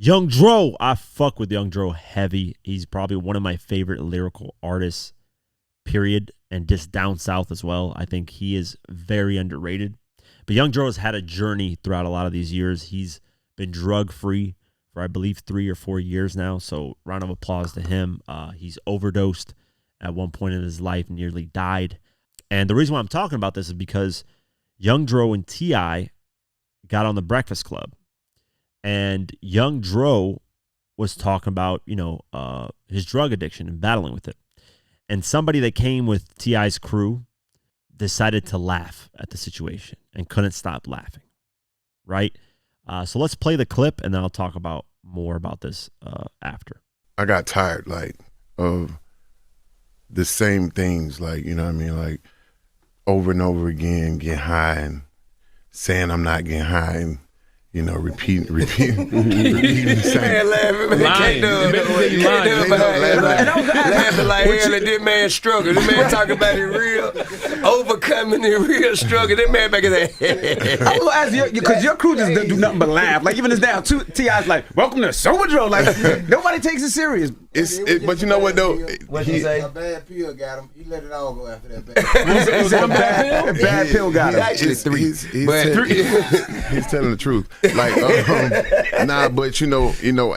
Young Dro, I fuck with Young Dro heavy. He's probably one of my favorite lyrical artists, period, and just down south as well. I think he is very underrated. But Young Dro has had a journey throughout a lot of these years. He's been drug-free for, I believe, 3 or 4 years now, so round of applause to him. He's overdosed at one point in his life, nearly died. And the reason why I'm talking about this is because Young Dro and T.I. got on the Breakfast Club. And Young Dro was talking about, his drug addiction and battling with it. And somebody that came with T.I.'s crew decided to laugh at the situation and couldn't stop laughing, right? So let's play the clip, and then I'll talk about more about this after. I got tired, of the same things, over and over again, getting high and saying I'm not getting high and, repeating the same. Man laughing, man. Laughing like hell at this man's struggle. This man talking about it real, overcoming the real struggle. This man back in that. I was asking you, because your crew just do nothing but laugh. Like, even this now, T.I.'s like, welcome to Sober Dro. Like, nobody takes it serious. But you know what, though? What you say? A bad pill got him. He let it all go after that bad A bad pill got him. Actually, three. He's telling the truth. But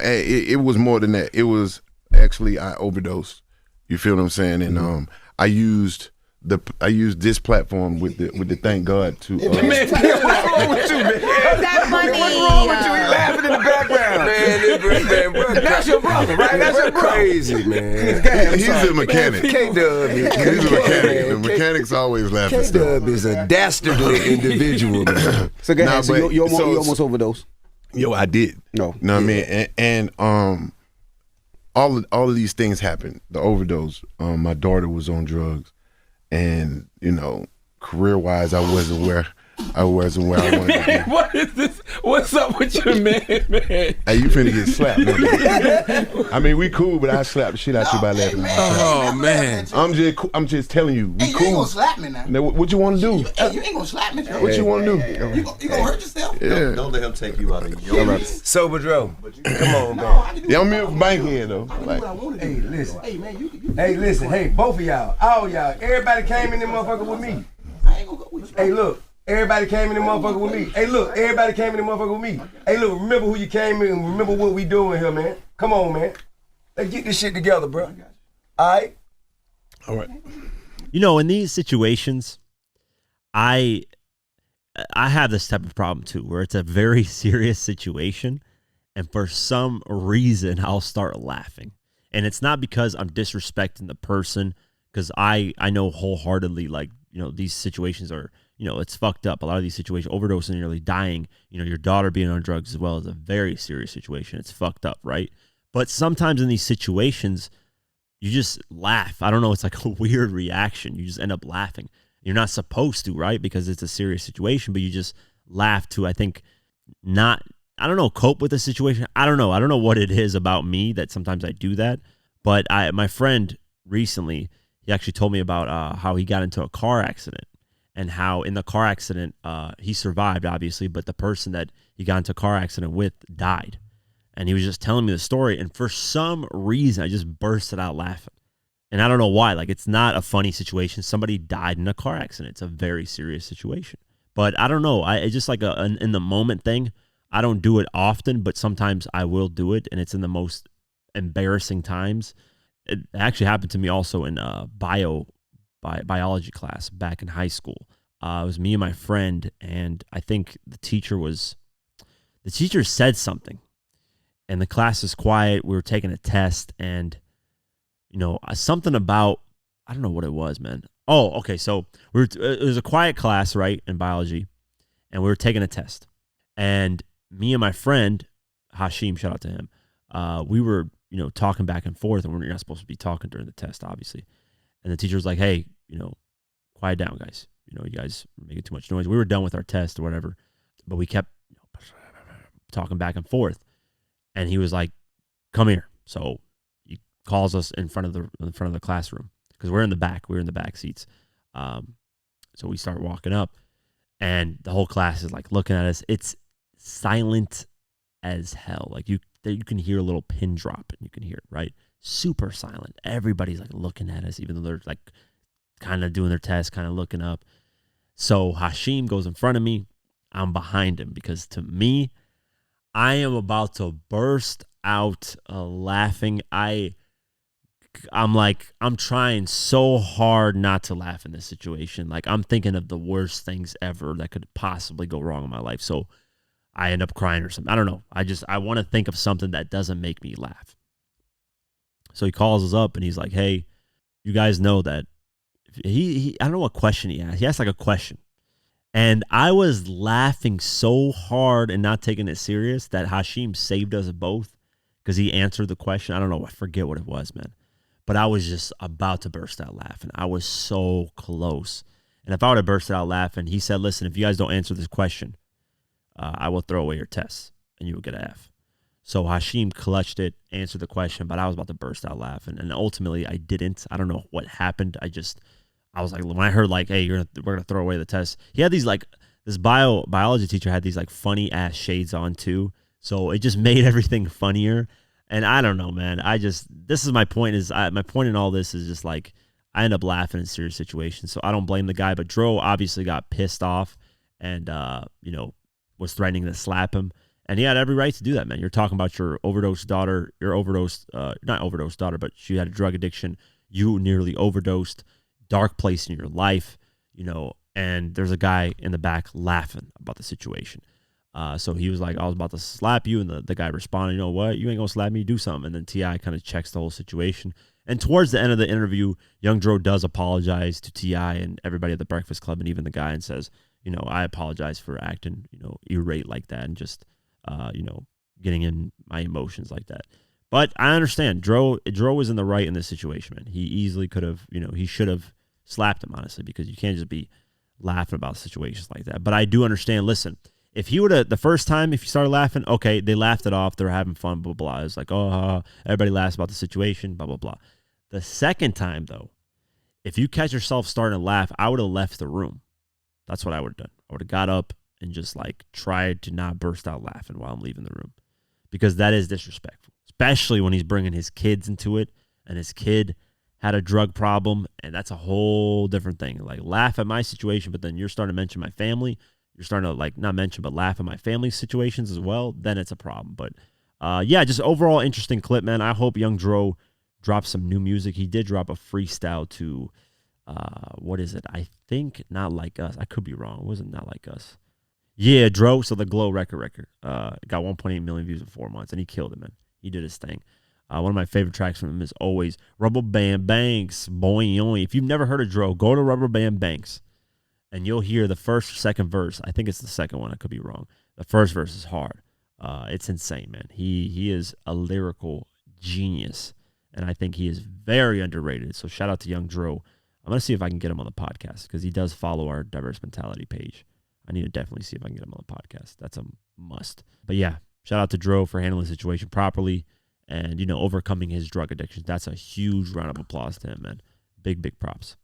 it was more than that. It was actually I overdosed. You feel what I'm saying? And I used this platform with the thank God to. Man, what's wrong with you, man? That funny. What's wrong with you? He laughing in the background. Man, That's your brother, right? That's your brother. Crazy, man. He's a mechanic. K-Dub. He's a mechanic. The mechanics always laugh at stuff. K-Dub is a dastardly individual, man. So go ahead. So you almost overdosed. Yo, I did. No. You know what I mean? And all of these things happened. The overdose. My daughter was on drugs. And, career-wise, I wasn't where I wanted to be. What is this? What's up with your man? Hey, you finna get slapped. I mean, we cool, but I slapped the shit out you by laughing. Oh, man. I'm just telling you, we Hey, you cool. ain't gonna slap me now. Now, what you want to do? Hey, you ain't gonna slap me now. What you want to do? You gonna hurt yourself? Yeah. Don't let him take you out of your Sober Dro. Come on, No, man. I can do Yeah, I'm what here for Bankhead, though. I can do what I want to do. Hey, listen. Hey, man, you Hey, listen. Hey, both of y'all. All y'all. Everybody came in this motherfucker with me. I ain't gonna go with you. Hey, look. Everybody came in this motherfucker with me. Hey, look. Everybody came in this motherfucker with me. Hey, look. Remember who you came in. Remember what we doing here, man. Come on, man. Let's get this shit together, bro. All right? All right. In these situations, I have this type of problem too, where it's a very serious situation, and for some reason I'll start laughing. And it's not because I'm disrespecting the person, because I know wholeheartedly, these situations are, it's fucked up. A lot of these situations, overdosing and nearly dying, your daughter being on drugs as well is a very serious situation. It's fucked up, right? But sometimes in these situations, you just laugh. I don't know. It's like a weird reaction. You just end up laughing. You're not supposed to, right? Because it's a serious situation, but you just laugh to, I think, cope with the situation. I don't know. I don't know what it is about me that sometimes I do that. But my friend recently, he actually told me about how he got into a car accident and how in the car accident, he survived, obviously, but the person that he got into a car accident with died. And he was just telling me the story. And for some reason, I just bursted out laughing. And I don't know why. Like, it's not a funny situation. Somebody died in a car accident. It's a very serious situation. But I don't know. It's just like an in the moment thing. I don't do it often, but sometimes I will do it. And it's in the most embarrassing times. It actually happened to me also in biology class back in high school. It was me and my friend, and I think the teacher said something, and the class is quiet. We were taking a test, and something about, I don't know what it was, man. Oh, okay. So it was a quiet class, right, in biology, and we were taking a test, and me and my friend Hashim, shout out to him, we were talking back and forth, and we're not supposed to be talking during the test, obviously. And the teacher was like, "Hey, quiet down, guys. You guys are making too much noise." We were done with our test or whatever, but we kept talking back and forth. And he was like, "Come here." So he calls us in front of the classroom because we're in the back. We're in the back seats. So we start walking up, and the whole class is like looking at us. It's silent as hell. Like, you you can hear a little pin drop, and you can hear it, right? Super silent. Everybody's like looking at us, even though they're like kind of doing their test, kind of looking up. So Hashim goes in front of me. I'm behind him because to me, I am about to burst out laughing. I'm like, I'm trying so hard not to laugh in this situation. Like, I'm thinking of the worst things ever that could possibly go wrong in my life. So I end up crying or something. I don't know. I want to think of something that doesn't make me laugh. So he calls us up and he's like, hey, you guys know that I don't know what question he asked. He asked like a question. And I was laughing so hard and not taking it serious that Hashim saved us both because he answered the question. I don't know. I forget what it was, man. But I was just about to burst out laughing. I was so close. And if I would have bursted out laughing, he said, listen, if you guys don't answer this question, I will throw away your tests and you will get an F. So Hashim clutched it, answered the question, but I was about to burst out laughing. And ultimately, I didn't. I don't know what happened. I was like, when I heard like, hey, we're gonna throw away the test. He had these like, this biology teacher had these like funny ass shades on too. So it just made everything funnier. And I don't know, man. This is my point my point in all this is just like, I end up laughing in serious situations. So I don't blame the guy, but Dro obviously got pissed off and, was threatening to slap him. And he had every right to do that, man. You're talking about your overdosed daughter, not overdosed daughter, but she had a drug addiction. You nearly overdosed. Dark place in your life, and there's a guy in the back laughing about the situation. So he was like, I was about to slap you, and the guy responded, you know what, you ain't gonna slap me, do something. And then T.I. kind of checks the whole situation. And towards the end of the interview, Young Dro does apologize to T.I. and everybody at the Breakfast Club, and even the guy, and says, I apologize for acting, irate like that, and just, getting in my emotions like that. But I understand. Dro was in the right in this situation, man. He easily could have, he should have slapped him, honestly, because you can't just be laughing about situations like that. But I do understand. Listen, if he would have, the first time, if you started laughing, okay, they laughed it off. They're having fun, blah, blah, blah. It's like, everybody laughs about the situation, blah, blah, blah. The second time, though, if you catch yourself starting to laugh, I would have left the room. That's what I would have done. I would have got up and just like tried to not burst out laughing while I'm leaving the room, because that is disrespectful, especially when he's bringing his kids into it, and his kid had a drug problem, and that's a whole different thing. Like, laugh at my situation, but then you're starting to mention my family. You're starting to like not mention, but laugh at my family's situations as well. Then it's a problem. But just overall interesting clip, man. I hope Young Dro drops some new music. He did drop a freestyle to, what is it? I think Not Like Us. I could be wrong. It wasn't Not Like Us. Yeah, Dro. So the Glow record got 1.8 million views in 4 months, and he killed it, man. He did his thing. One of my favorite tracks from him is always Rubber Band Banks. Boy, if you've never heard of Dro, go to Rubber Band Banks, and you'll hear the first or second verse. I think it's the second one. I could be wrong. The first verse is hard. It's insane, man. He is a lyrical genius, and I think he is very underrated. So shout out to Young Dro. I'm going to see if I can get him on the podcast, because he does follow our Diverse Mentality page. I need to definitely see if I can get him on the podcast. That's a must. But yeah, shout out to Dro for handling the situation properly and, overcoming his drug addiction. That's a huge round of applause to him, man. Big, big props.